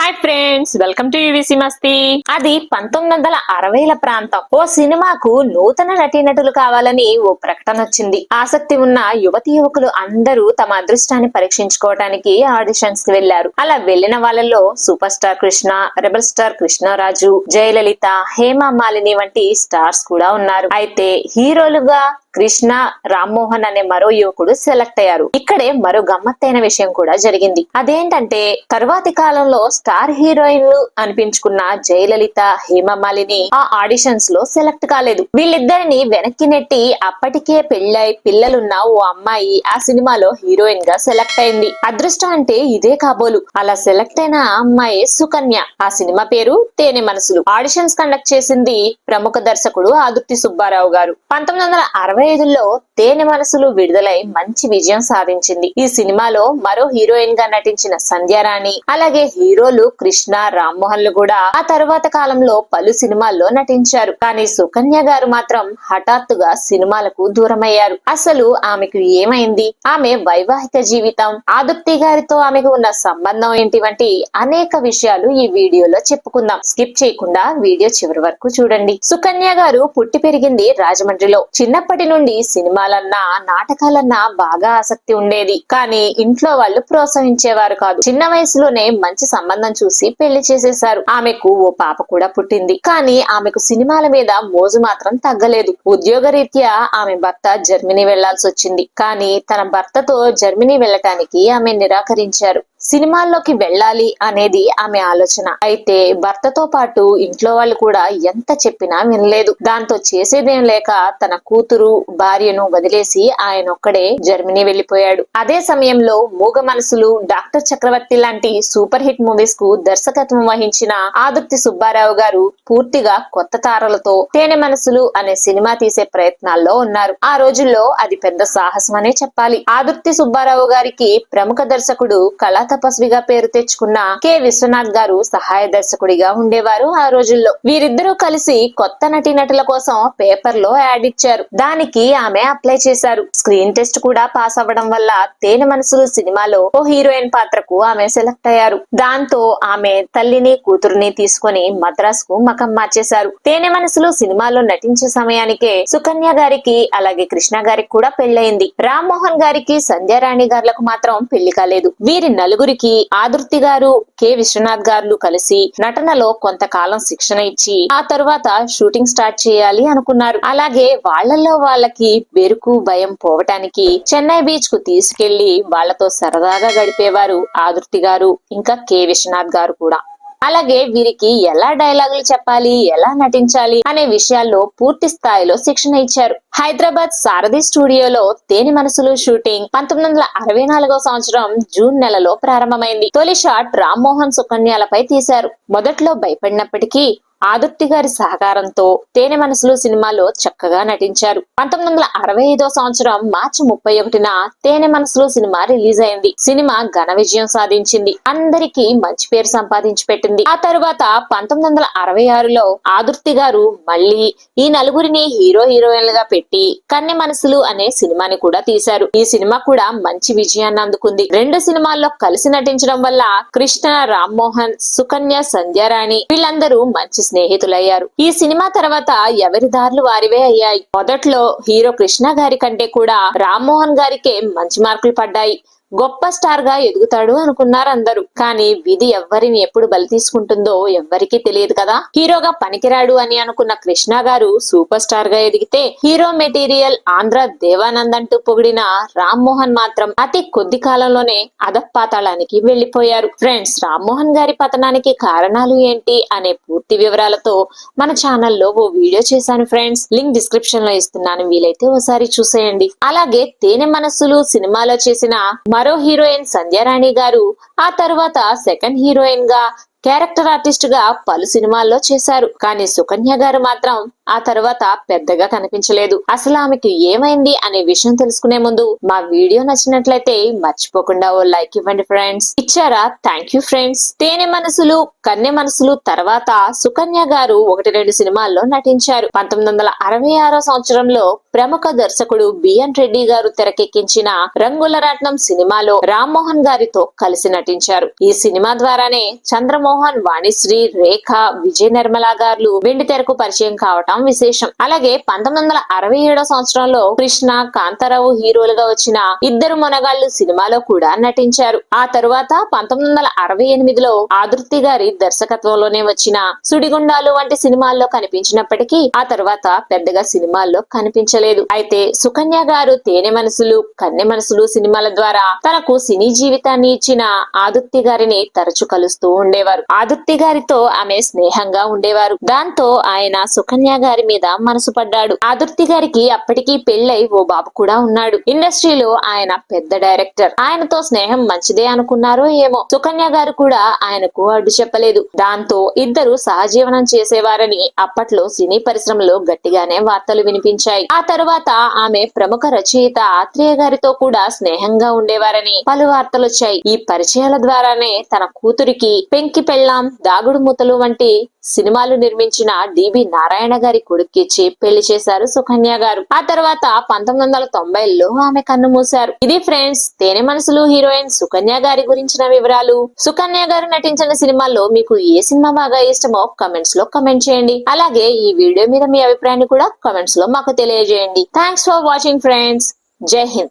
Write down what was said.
Hi friends, welcome to UVC మస్తీ. అది 1960ల ప్రాంతం. ఓ సినిమాకు నూతన నటీనటులు కావాలని ఓ ప్రకటన వచ్చింది. ఆసక్తి ఉన్న యువతి యువకులు అందరూ తమ అదృష్టాన్ని పరీక్షించుకోవడానికి ఆడిషన్స్ కి వెళ్లారు. అలా వెళ్లిన వాళ్ళలో super star Krishna, rebel star Krishnaraju, Jayalalithaa, Hema Malini వంటి స్టార్స్ కూడా ఉన్నారు. అయితే హీరోలుగా కృష్ణ, రామ్మోహన్ అనే మరో యువకుడు సెలెక్ట్ అయ్యారు. ఇక్కడే మరో గమ్మత్తైన విషయం కూడా జరిగింది. అదేంటంటే తర్వాతి కాలంలో స్టార్ హీరోయిన్లు అనిపించుకున్న జయలలిత, హేమమాలిని ఆ ఆడిషన్స్ లో సెలెక్ట్ కాలేదు. వీళ్ళిద్దరిని వెనక్కి నెట్టి అప్పటికే పెళ్ళై పిల్లలున్న ఓ అమ్మాయి ఆ సినిమాలో హీరోయిన్ గా సెలెక్ట్ అయింది. అదృష్టం అంటే ఇదే కాబోలు. అలా సెలెక్ట్ అయిన ఆ అమ్మాయి సుకన్య. ఆ సినిమా పేరు తేనె మనసులు. ఆడిషన్స్ కండక్ట్ చేసింది ప్రముఖ దర్శకుడు ఆదుర్తి సుబ్బారావు గారు. 1965లో తేనె మనసులు విడుదలై మంచి విజయం సాధించింది. ఈ సినిమాలో మరో హీరోయిన్ గా నటించిన సంధ్యారాణి, అలాగే హీరోలు కృష్ణ, రామ్మోహన్లు కూడా ఆ తరువాత కాలంలో పలు సినిమాల్లో నటించారు. కానీ సుకన్య గారు మాత్రం హఠాత్తుగా సినిమాలకు దూరమయ్యారు. అసలు ఆమెకు ఏమైంది, ఆమె వైవాహిక జీవితం, ఆదుర్తి గారితో ఆమెకు ఉన్న సంబంధం ఏంటి వంటి అనేక విషయాలు ఈ వీడియోలో చెప్పుకుందాం. స్కిప్ చేయకుండా వీడియో చివరి వరకు చూడండి. సుకన్య గారు పుట్టి పెరిగింది రాజమండ్రిలో. చిన్నప్పటి నుండి సినిమాలన్నా నాటకాలన్నా బాగా ఆసక్తి ఉండేది. కానీ ఇంట్లో వాళ్ళు ప్రోత్సహించేవారు కాదు. చిన్న వయసులోనే మంచి సంబంధం చూసి పెళ్లి చేసేశారు. ఆమెకు ఓ పాప కూడా పుట్టింది. కానీ ఆమెకు సినిమాల మీద మోజు మాత్రం తగ్గలేదు. ఉద్యోగరీత్యా ఆమె భర్త జర్మనీ వెళ్లాల్సి వచ్చింది. కానీ తన భర్తతో జర్మనీ వెళ్ళటానికి ఆమె నిరాకరించారు. సినిమాల్లోకి వెళ్ళాలి అనేది ఆమె ఆలోచన. అయితే భర్తతో పాటు ఇంట్లో వాళ్ళు కూడా ఎంత చెప్పినా వినలేదు. దాంతో చేసేదేం లేక తన కూతురు, భార్యను వదిలేసి ఆయన ఒక్కడే జర్మనీ వెళ్లిపోయాడు. అదే సమయంలో మూగ మనసులు, డాక్టర్ చక్రవర్తి లాంటి సూపర్ హిట్ మూవీస్ కు దర్శకత్వం వహించిన ఆదుర్తి సుబ్బారావు గారు పూర్తిగా కొత్త తారలతో తేనె మనసులు అనే సినిమా తీసే ప్రయత్నాల్లో ఉన్నారు. ఆ రోజుల్లో అది పెద్ద సాహసం అనే చెప్పాలి. ఆదుర్తి సుబ్బారావు గారికి ప్రముఖ దర్శకుడు, కళా తపస్విగా పేరు తెచ్చుకున్న కె విశ్వనాథ్ గారు సహాయ దర్శకుడిగా ఉండేవారు. ఆ రోజుల్లో వీరిద్దరూ కలిసి కొత్త నటీనటుల కోసం పేపర్ లో యాడ్ ఇచ్చారు. దానికి ఆమె అప్లై చేశారు. స్క్రీన్ టెస్ట్ కూడా పాస్ అవ్వడం వల్ల తేనె మనసులు సినిమాలో ఓ హీరోయిన్ పాత్రకు ఆమె సెలెక్ట్ అయ్యారు. దాంతో ఆమె తల్లిని, కూతురుని తీసుకుని మద్రాస్ కు మకం మార్చేశారు. తేనె మనసులు సినిమాలో నటించే సమయానికే సుకన్య గారికి, అలాగే కృష్ణ గారికి కూడా పెళ్లయింది. రామ్మోహన్ గారికి, సంధ్యారాణి గారులకు మాత్రం పెళ్లి కాలేదు. వీరి నలుగురికి ఆదుర్తి గారు, కె విశ్వనాథ్ గారు కలిసి నటనలో కొంతకాలం శిక్షణ ఇచ్చి ఆ తరువాత షూటింగ్ స్టార్ట్ చేయాలి అనుకున్నారు. అలాగే వాళ్లలో వాళ్ళకి బెరుకు, భయం పోవటానికి చెన్నై బీచ్ కు తీసుకెళ్లి వాళ్లతో సరదాగా గడిపేవారు ఆదుర్తి గారు, ఇంకా కె విశ్వనాథ్ గారు కూడా. అలాగే వీరికి ఎలా డైలాగులు చెప్పాలి, ఎలా నటించాలి అనే విషయాల్లో పూర్తి స్థాయిలో శిక్షణ ఇచ్చారు. హైదరాబాద్ సారథి స్టూడియోలో తేనె మనసులు షూటింగ్ 1964 సంవత్సరం జూన్ నెలలో ప్రారంభమైంది. తొలి షాట్ రామ్మోహన్, సుకన్యలపై తీశారు. మొదట్లో భయపడినప్పటికీ ఆదుర్తి గారి సహకారంతో తేనె మనసులు సినిమాలో చక్కగా నటించారు. 1965 సంవత్సరం మార్చి 31న తేనె మనసులు సినిమా రిలీజ్ అయింది. సినిమా ఘన విజయం సాధించింది. అందరికీ మంచి పేరు సంపాదించి పెట్టింది. ఆ తరువాత 1966లో ఆదుర్తి గారు మళ్ళీ ఈ నలుగురిని హీరో హీరోయిన్లుగా పెట్టి కన్నె మనసులు అనే సినిమాని కూడా తీశారు. ఈ సినిమా కూడా మంచి విజయాన్ని అందుకుంది. రెండు సినిమాల్లో కలిసి నటించడం వల్ల కృష్ణ, రామ్మోహన్, సుకన్య, సంధ్యారాణి వీళ్ళందరూ మంచి స్నేహితులయ్యారు. ఈ సినిమా తర్వాత ఎవరి దారులు వారివే అయ్యాయి. మొదట్లో హీరో కృష్ణ గారి కంటే కూడా రామ్మోహన్ గారికే మంచి మార్కులు పడ్డాయి. గొప్ప స్టార్ గా ఎదుగుతాడు అనుకున్నారు అందరూ. కానీ విధి ఎవ్వరిని ఎప్పుడు బలి తీసుకుంటుందో ఎవ్వరికీ తెలియదు కదా. హీరోగా పనికిరాడు అని అనుకున్న కృష్ణ గారు సూపర్ స్టార్ గా ఎదిగితే హీరో మెటీరియల్, ఆంధ్ర దేవానంద్ అంటూ పొగిడిన రామ్మోహన్ మాత్రం అతి కొద్ది కాలంలోనే అధపాతాళానికి వెళ్లిపోయారు. ఫ్రెండ్స్, రామ్మోహన్ గారి పతనానికి కారణాలు ఏంటి అనే పూర్తి వివరాలతో మన ఛానల్లో ఓ వీడియో చేశాను ఫ్రెండ్స్. లింక్ డిస్క్రిప్షన్ లో ఇస్తున్నాను, వీలైతే ఓసారి చూసేయండి. అలాగే తేనె మనస్సులు సినిమాలో చేసిన మరో హీరోయిన్ సంధ్యారాణి గారు ఆ తరువాత సెకండ్ హీరోయిన్ గా, క్యారెక్టర్ ఆర్టిస్ట్ గా పలు సినిమాల్లో చేశారు. కానీ సుకన్య గారు మాత్రం ఆ తర్వాత పెద్దగా కనిపించలేదు. అసలు ఆమెకు ఏమైంది అనే విషయం తెలుసుకునే ముందు మా వీడియో నచ్చినట్లయితే మర్చిపోకుండా ఓ లైక్ ఇవ్వండి ఫ్రెండ్స్. ఇచ్చారా? Thank you friends. తేనె మనసులు, కన్నె మనసులు తర్వాత సుకన్య గారు 1-2 సినిమాల్లో నటించారు. 1966 సంవత్సరంలో ప్రముఖ దర్శకుడు బిఎన్ రెడ్డి గారు తెరకెక్కించిన రంగుల రాట్నం సినిమాలో రామ్మోహన్ గారితో కలిసి నటించారు. ఈ సినిమా ద్వారానే చంద్రమోహన్ మోహన్, వాణిశ్రీ, రేఖ, విజయ నిర్మల గారు వెండి తెరకు పరిచయం కావటం విశేషం. అలాగే 1967 సంవత్సరంలో కృష్ణ, కాంతారావు హీరోలుగా వచ్చిన ఇద్దరు మొనగాళ్లు సినిమాలో కూడా నటించారు. ఆ తరువాత 1968లో ఆదుర్తి గారి దర్శకత్వంలోనే వచ్చిన సుడిగుండాలు వంటి సినిమాల్లో కనిపించినప్పటికీ ఆ తర్వాత పెద్దగా సినిమాల్లో కనిపించలేదు. అయితే సుకన్య గారు తేనె మనసులు, కన్నె మనసులు సినిమాల ద్వారా తనకు సినీ జీవితాన్ని ఇచ్చిన ఆదుర్తి గారిని తరచు కలుస్తూ ఉండేవారు. ఆదుర్తి గారితో ఆమె స్నేహంగా ఉండేవారు. దాంతో ఆయన సుకన్య గారి మీద మనసు పడ్డాడు. ఆదుర్తి గారికి అప్పటికీ పెళ్లై ఓ బాబు కూడా ఉన్నాడు. ఇండస్ట్రీలో ఆయన పెద్ద డైరెక్టర్. ఆయనతో స్నేహం మంచిదే అనుకున్నారో ఏమో. సుకన్య గారు కూడా ఆయనకు అడ్డు చెప్పలేదు. దాంతో ఇద్దరు సహజీవనం చేసేవారని అప్పట్లో సినీ పరిశ్రమలో గట్టిగానే వార్తలు వినిపించాయి. ఆ తరువాత ఆమె ప్రముఖ రచయిత ఆత్రేయ గారితో కూడా స్నేహంగా ఉండేవారని పలు వార్తలొచ్చాయి. ఈ పరిచయాల ద్వారానే తన కూతురికి పెంకి పెళ్ళాం, దాగుడు మూతలు వంటి సినిమాలు నిర్మించిన డిబి నారాయణ గారి కొడుక్కిచ్చి పెళ్లి చేశారు సుకన్య గారు. ఆ తర్వాత 1990లో ఆమె కన్ను మూశారు. ఇది ఫ్రెండ్స్, తేనె మనసులు హీరోయిన్ సుకన్య గారి గురించిన వివరాలు. సుకన్య గారు నటించిన సినిమాల్లో మీకు ఏ సినిమా బాగా ఇష్టమో కమెంట్స్ లో కమెంట్ చేయండి. అలాగే ఈ వీడియో మీద మీ అభిప్రాయాన్ని కూడా కమెంట్స్ లో మాకు తెలియజేయండి. Thanks for watching friends. జై హింద్.